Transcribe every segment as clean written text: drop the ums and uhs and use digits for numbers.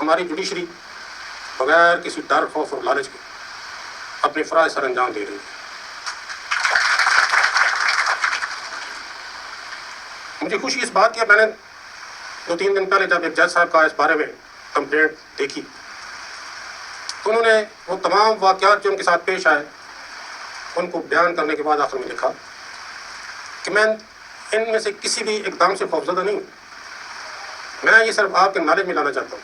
ہماری جوڈیشری بغیر کسی ڈر خوف اور لالچ کے اپنے فرائض سر انجام دے رہی ہے. مجھے خوشی اس بات کی ہے، میں نے 2-3 دن پہلے جب ایک جج صاحب کا اس بارے میں کمپلینٹ دیکھی تو انہوں نے وہ تمام واقعات جو ان کے ساتھ پیش آئے ان کو بیان کرنے کے بعد آخر میں لکھا کہ میں ان میں سے کسی بھی اقدام سے خوفزدہ نہیں ہوں. میں یہ صرف آپ کے نالج میں لانا چاہتا ہوں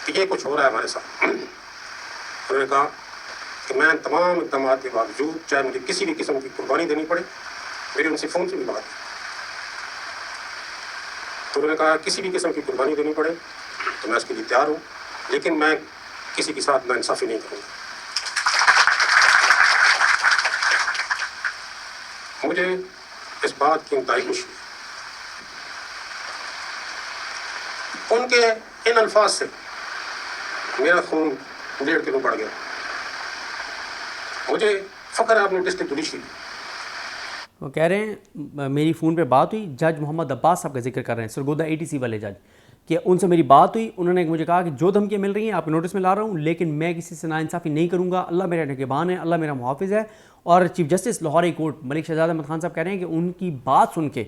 کہ یہ کچھ ہو رہا ہے ہمارے ساتھ. انہوں نے کہا کہ میں تمام اقدامات کے باوجود چاہے مجھے کسی بھی قسم کی قربانی دینی پڑے، میری ان سے فون سے بھی بات ہے تو انہوں نے کہا کسی بھی قسم کی قربانی دینی پڑے تو میں اس کے لیے تیار ہوں، لیکن میں کسی کے ساتھ ناانصافی نہیں کروں گا. مجھے اس بات کی انتہائی خوشی ہے. ان کے ان الفاظ سے میرا خون 1.5 کلو بڑھ گیا. مجھے فخر ہے اپنے ڈسٹرکٹ جوڈیشری. وہ کہہ رہے ہیں میری فون پہ بات ہوئی، جج محمد عباس صاحب کا ذکر کر رہے ہیں، سرگودا ATC والے جج، کہ ان سے میری بات ہوئی. انہوں نے مجھے کہا کہ جو دھمکیاں مل رہی ہیں آپ کے نوٹس میں لا رہا ہوں، لیکن میں کسی سے ناانصافی نہیں کروں گا. اللہ میرا نگہبان ہے، اللہ میرا محافظ ہے. اور chief justice Lahore high court Malik Shahzad Ahmad Khan صاحب کہہ رہے ہیں کہ ان کی بات سن کے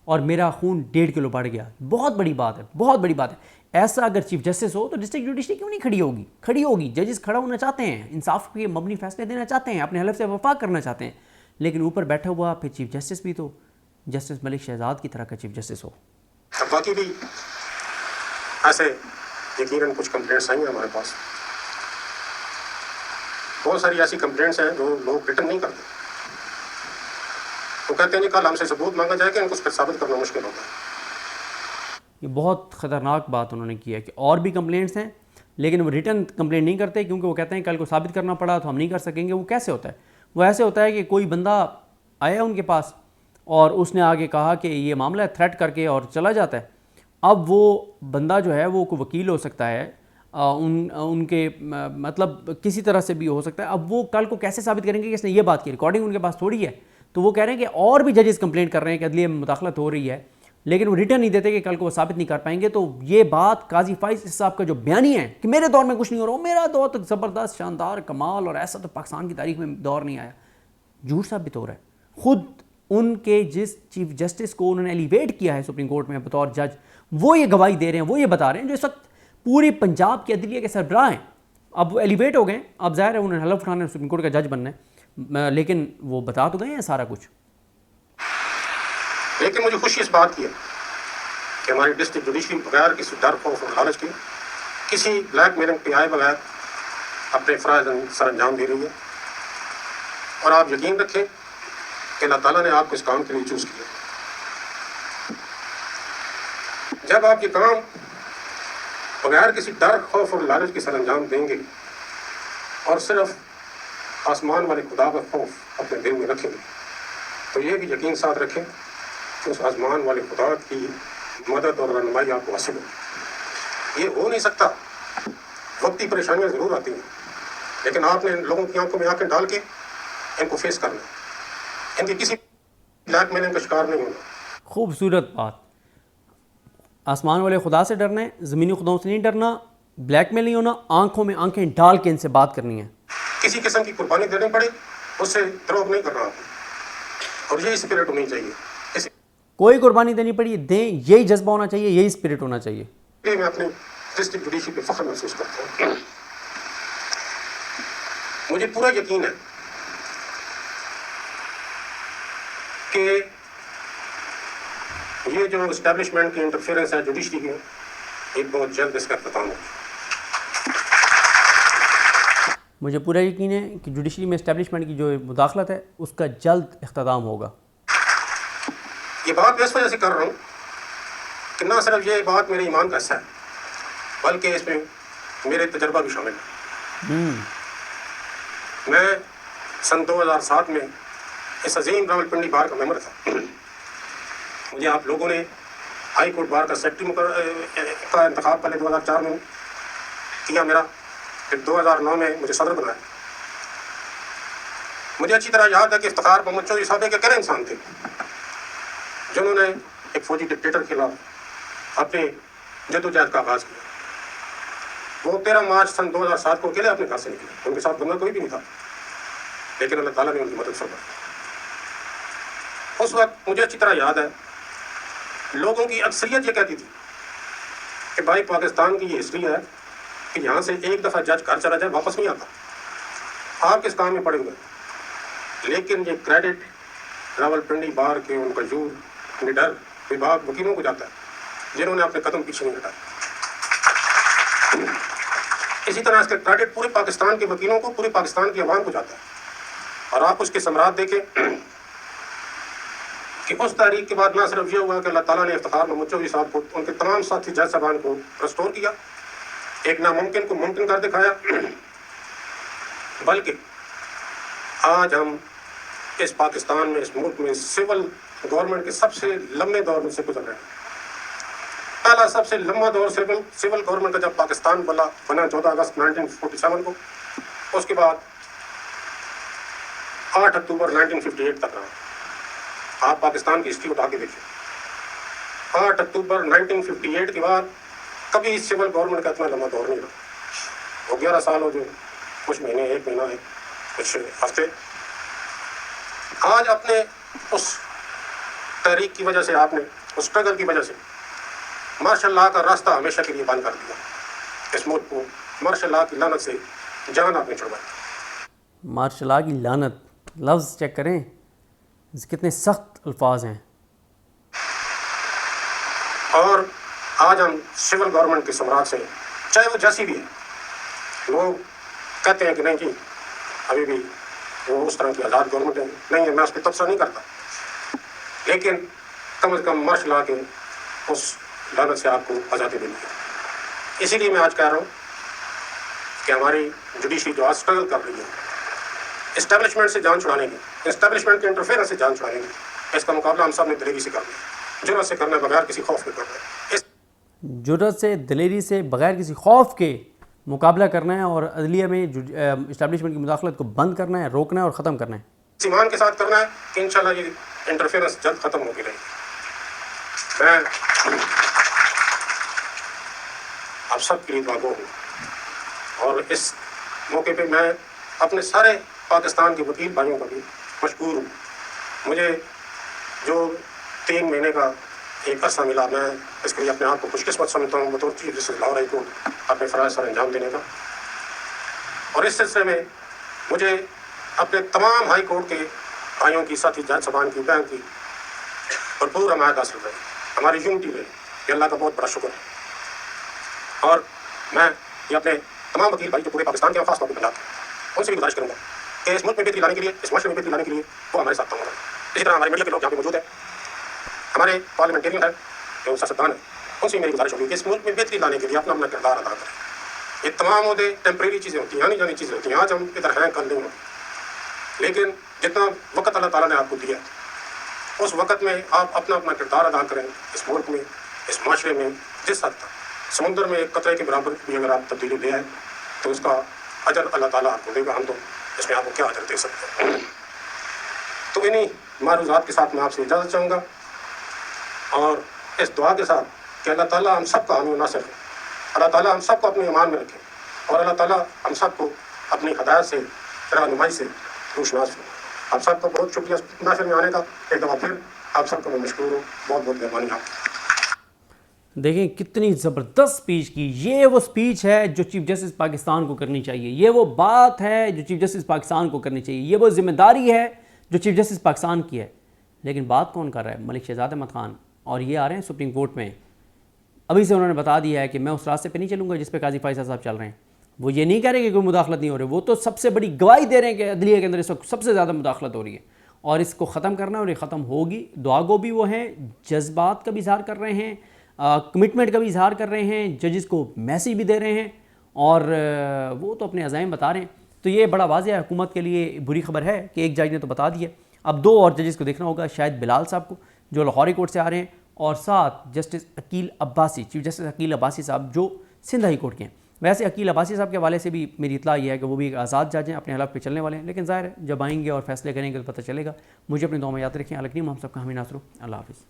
اور میرا خون 1.5 کلو بڑھ گیا. بہت بڑی بات ہے، بہت بڑی بات ہے. ایسا اگر چیف جسٹس ہو تو ڈسٹرکٹ جوڈیشری کیوں نہیں کھڑی ہوگی. ججز کھڑا ہونا چاہتے ہیں، انصاف کے مبنی فیصلے دینا چاہتے ہیں، اپنے حلف سے وفا کرنا چاہتے ہیں، لیکن اوپر بیٹھا ہوا پھر چیف جسٹس بھی تو جسٹس ملک شہزاد کی طرح کا چیف جسٹس ہو. باقی بھی ایسے یقیناً کچھ کمپلینٹس آئی ہیں ہمارے پاس. بہت ساری ایسی کمپلینٹس ہیں جو لوگ ریٹرن نہیں کرتے. وہ کہتے ہیں کل ہم سے ثبوت مانگا جائے کہ ان کو اس پر ثابت کرنا مشکل ہوتا ہے. یہ بہت خطرناک بات انہوں نے کی ہے کہ اور بھی کمپلینٹس ہیں لیکن وہ ریٹرن کمپلینٹ نہیں کرتے، کیونکہ وہ کہتے ہیں کل کو ثابت کرنا پڑا تو ہم نہیں کر سکیں گے. وہ کیسے ہوتا ہے؟ وہ ایسے ہوتا ہے کہ کوئی بندہ آیا ان کے پاس اور اس نے آگے کہا کہ یہ معاملہ ہے، تھریٹ کر کے اور چلا جاتا ہے. اب وہ بندہ جو ہے وہ کوئی وکیل ہو سکتا ہے، ان کے مطلب کسی طرح سے بھی ہو سکتا ہے. اب وہ کل کو کیسے ثابت کریں گے کہ اس نے یہ بات کی؟ ریکارڈنگ ان کے پاس تھوڑی ہے. تو وہ کہہ رہے ہیں کہ اور بھی ججز کمپلینٹ کر رہے ہیں کہ عدلیہ میں مداخلت ہو رہی ہے، لیکن وہ ریٹرن نہیں دیتے کہ کل کو وہ ثابت نہیں کر پائیں گے. تو یہ بات قاضی فائز صاحب کا جو بیانی ہے کہ میرے دور میں کچھ نہیں ہو رہا، میرا دور تو زبردست شاندار کمال اور ایسا تو پاکستان کی تاریخ میں دور نہیں آیا، جھوٹ ثابت ہو رہا ہے. خود ان کے جس چیف جسٹس کو انہوں نے ایلیویٹ کیا ہے سپریم کورٹ میں بطور جج، وہ یہ گواہی دے رہے ہیں، وہ یہ بتا رہے ہیں جو اس وقت پوری پنجاب کی عدلیہ کے سربراہ ہیں. اب وہ ایلیویٹ ہو گئے، اب ظاہر ہے انہوں نے حلف اٹھانا ہے، سپریم کورٹ کا جج بننا ہے، لیکن وہ بتا تو گئے ہیں سارا کچھ. لیکن مجھے خوشی اس بات کی ہے کہ ہماری ڈسٹرکٹ جوڈیشری بغیر کسی ڈر خوف اور لالچ کے کسی بلیک میلنگ پہ آئے بغیر اپنے فرائض سر انجام دے رہی ہے. اور آپ یقین رکھیں کہ اللہ تعالیٰ نے آپ کو اس کام کے لیے چوز کیا. جب آپ یہ کام بغیر کسی ڈر خوف اور لالچ کے سر انجام دیں گے اور صرف آسمان والے خدا کا خوف اپنے دل میں رکھیں گے تو یہ بھی یقین ساتھ رکھیں کہ اس آسمان والے خدا کی مدد اور رہنمائی آپ کو حاصل ہوگی. یہ ہو نہیں سکتا. وقتی پریشانیاں ضرور آتی ہیں، لیکن آپ نے لوگوں کی آنکھوں میں آنکھیں ڈال کے ان کو فیس کرنا، ان کی کسی بلیک میلنگ کا شکار نہیں ہونا. خوبصورت بات. آسمان والے خدا سے ڈرنا ہے، زمینی خداؤں سے نہیں ڈرنا، بلیک میل نہیں ہونا، آنکھوں میں آنکھیں ڈال کے ان سے بات کرنی ہے. کسی قسم کی قربانی دینے پڑے اس سے دروغ نہیں کرنا آپ کو، اور یہی اسپرٹ ہونی چاہیے. کوئی قربانی دینی پڑی دیں، یہی جذبہ ہونا چاہیے، یہی اسپرٹ ہونا چاہیے. میں اپنے ڈسٹرکٹ جوڈیشری پہ فخر محسوس کرتا ہوں. مجھے پورا یقین ہے کہ یہ جو اسٹیبلشمنٹ کی انٹرفیئرنس ہے جوڈیشری کی، ایک بہت جلد اس کا اختتام ہوگا. مجھے پورا یقین ہے کہ جوڈیشری میں اسٹیبلشمنٹ کی جو مداخلت ہے اس کا جلد اختتام ہوگا. یہ بات میں اس وجہ سے کر رہا ہوں کہ نہ صرف یہ بات میرے ایمان کا حصہ ہے بلکہ اس میں میرے تجربہ بھی شامل ہے. میں سن 2007 میں اس عظیم راولپنڈی بار کا ممبر تھا. مجھے آپ لوگوں نے ہائی کورٹ بار کا سیکرٹری کا انتخاب پہلے 2004 میں کیا میرا، پھر 2009 میں مجھے صدر بنایا. مجھے اچھی طرح یاد ہے کہ افتخار محمد چودھری صاحب ایک اکیلے انسان تھے جنہوں نے ایک فوجی ڈکٹیٹر کے خلاف اپنے جدوجہد کا آغاز کیا. وہ 13 مارچ سن 2007 کو اکیلے اپنے گھر سے نکلے, ان کے ساتھ بندہ کوئی بھی نہیں تھا, لیکن اللہ تعالیٰ نے ان کی مدد فرمائی. اس وقت مجھے اچھی طرح یاد ہے, لوگوں کی اکثریت یہ کہتی تھی کہ بھائی پاکستان کی یہ ہسٹری ہے کہ یہاں سے ایک دفعہ جج گھر چلا جائے واپس نہیں آتا, آپ کس کام میں پڑے ہوئے. لیکن یہ کریڈٹ راولپنڈی بار کے ان کا یور نڈر وبھاگ وکیلوں کو جاتا ہے جنہوں نے اپنے قدم پیچھے نہیں ہٹائے. اسی طرح اس کا کریڈٹ پورے پاکستان کے وکیلوں کو, پورے پاکستان کی عوام کو جاتا ہے. اور آپ اس کے ثمرات دیکھیں کہ اس تاریخ کے بعد نہ صرف یہ ہوا کہ اللہ تعالیٰ نے افتخار محمد چودھری صاحب کو, ان کے تمام ساتھی جج صاحبان کو ریسٹور کیا, ایک ناممکن کو ممکن کر دکھایا, بلکہ آج ہم اس پاکستان میں, اس ملک میں سول گورنمنٹ کے سب سے لمبے دور میں سے گزر رہے ہیں. پہلا سب سے لمبا دور سول گورنمنٹ کا جب پاکستان بنا 14 اگست 1947 کو, اس کے بعد 8 اکتوبر 1958 تک رہا. آپ پاکستان کی ہسٹری اٹھا کے دیکھیں, 8 اکتوبر 1958 کے بعد کبھی سول گورنمنٹ کا اتنا لمبا دور نہیں رہا. وہ 11 سال ہو جو کچھ مہینے, 1 مہینہ ہے, کچھ ہفتے. آج اپنے اس تحریک کی وجہ سے, آپ نے اس اسٹرگل کی وجہ سے مارشل لا کا راستہ ہمیشہ کے لیے بند کر دیا. اس ملک کو مارشل لا کی لعنت سے جان آپ نے چھڑوائی. مارشل لا کی لعنت, لفظ چیک کریں کتنے سخت الفاظ ہیں. اور آج ہم سول گورنمنٹ کے ثمرات سے, چاہے وہ جیسی بھی ہے, لوگ کہتے ہیں کہ نہیں جی ابھی بھی وہ اس طرح کی آزاد گورنمنٹ ہے, نہیں ہے, میں اس پہ تبصرہ نہیں کرتا, لیکن کم از کم مارشل لا کے اس لعنت سے آپ کو آزادی ملی ہے. اسی لیے میں آج کہہ رہا ہوں کہ ہماری جوڈیشری جو آج اسٹرگل کر رہی ہے اسٹیبلشمنٹ سے جان چھڑانے کی, اسٹیبلشمنٹ کے انٹرفیئرنس سے جان چھڑانے کی, اس کا مقابلہ ہم سب نے دلیری سے کرنا ہے, جرأت سے کرنا ہے, بغیر کسی خوف کے کرنا ہے. جرأت سے, دلیری سے, بغیر کسی خوف کے مقابلہ کرنا ہے, اور عدلیہ میں اسٹیبلشمنٹ کی مداخلت کو بند کرنا ہے, روکنا ہے اور ختم کرنا ہے. اس ایمان کے ساتھ کرنا ہے کہ انشاءاللہ یہ انٹرفیئرنس جلد ختم ہو کے رہے گی. میں آپ سب کے لیے دعا گو ہوں, اور اس موقع پہ میں اپنے سارے پاکستان کے وکیل بھائیوں کا بھی مشکور ہوں. مجھے جو 3 مہینے کا ایک عرصہ ملا, میں اس کے لیے اپنے آپ کو خوش قسمت سمجھتا ہوں بطور chief justice Lahore high court اپنے فرائض سر انجام دینے کا. اور اس سلسلے میں مجھے اپنے تمام ہائی کورٹ کے بھائیوں کی, ساتھی جج صاحبان کی, بہن کی بھرپور حمایت حاصل رہی, ہماری یونٹی رہی, یہ اللہ کا بہت بڑا شکر ہے. اور میں یہ اپنے تمام وکیل بھائی جو پورے پاکستان کے خاص طور پہ پنجاب کے, ان سے بھی گزارش کروں گا کہ اس ملک میں بہتری لانے کے لیے, اس معاشرے میں بہتری لانے کے لیے وہ ہمارے ساتھ کام کریں. اسی طرح ہمارے میڈیا کے لوگ یہاں پہ موجود ہیں, ہمارے پارلیمنٹیرین ہیں, جو سیاستدان ہیں, ان سے میری گزارش ہوگی کہ اس ملک میں بہتری لانے کے لیے اپنا کردار ادا کریں. یہ تمام عہدے ٹیمپریری چیزیں ہوتی ہیں, آنی جانی چیزیں ہوتی ہیں. آج ہم ادھر ہیں, کل نہیں ہوتی, لیکن جتنا وقت اللہ تعالیٰ نے آپ کو دیا اس وقت میں آپ اپنا کردار ادا کریں. اس ملک میں, اس معاشرے میں جس حد تک سمندر میں ایک قطرے کے برابر بھی اگر آپ تبدیلی لے آئیں تو اس کا اجر اللہ تعالیٰ آپ کو دے گا. ہم تو اس میں آپ کو کیا اجر دے سکتے ہیں. تو انہیں معروضات کے ساتھ میں آپ سے اجازت چاہوں گا, اور اس دعا کے ساتھ کہ اللہ تعالیٰ ہم سب کا حامی و ناصر ہے, اللہ تعالیٰ ہم سب کو اپنے ایمان میں رکھے, اور اللہ تعالیٰ ہم سب کو اپنی ہدایت سے, رہنمائی سے روشناس ہو. آپ سب کو بہت شکریہ محفل میں آنے کا. ایک دفعہ پھر آپ سب کو میں مشکور ہوں. بہت بہت مہربانی آپ کی. دیکھیں کتنی زبردست سپیچ کی. یہ وہ سپیچ ہے جو چیف جسٹس پاکستان کو کرنی چاہیے, یہ وہ بات ہے جو چیف جسٹس پاکستان کو کرنی چاہیے, یہ وہ ذمہ داری ہے جو چیف جسٹس پاکستان کی ہے. لیکن بات کون کر رہا ہے؟ ملک شہزاد احمد خان, اور یہ آ رہے ہیں سپریم کورٹ میں. ابھی سے انہوں نے بتا دیا ہے کہ میں اس راستے پہ نہیں چلوں گا جس پہ قاضی فائز صاحب چل رہے ہیں. وہ یہ نہیں کہہ رہے کہ کوئی مداخلت نہیں ہو رہی, وہ تو سب سے بڑی گواہی دے رہے ہیں کہ عدلیہ کے اندر اس وقت سب سے زیادہ مداخلت ہو رہی ہے, اور اس کو ختم کرنا ہے, اور یہ ختم ہوگی. دعا گو بھی وہ ہیں, جذبات کا بھی اظہار کر رہے ہیں, کمٹمنٹ کا بھی اظہار کر رہے ہیں, ججز کو میسیج بھی دے رہے ہیں, اور وہ تو اپنے عزائم بتا رہے ہیں. تو یہ بڑا واضح حکومت کے لیے بری خبر ہے کہ ایک جج نے تو بتا دیا. اب 2 اور ججز کو دیکھنا ہوگا, شاید بلال صاحب کو جو لاہور ہائی کورٹ سے آ رہے ہیں, اور ساتھ justice Aqeel Abbasi, chief justice Aqeel Abbasi صاحب جو سندھ ہائی کورٹ کے ہیں. ویسے عقیل عباسی صاحب کے حوالے سے بھی میری اطلاع یہ ہے کہ وہ بھی ایک آزاد جج ہیں, اپنے حلف پہ چلنے والے ہیں, لیکن ظاہر ہے جب آئیں گے اور فیصلے کریں گے تو پتہ چلے گا. مجھے اپنی دعا میں یاد رکھیں. الگ نہیں, ہم سب کا حامی ناصر ہوں. اللہ حافظ.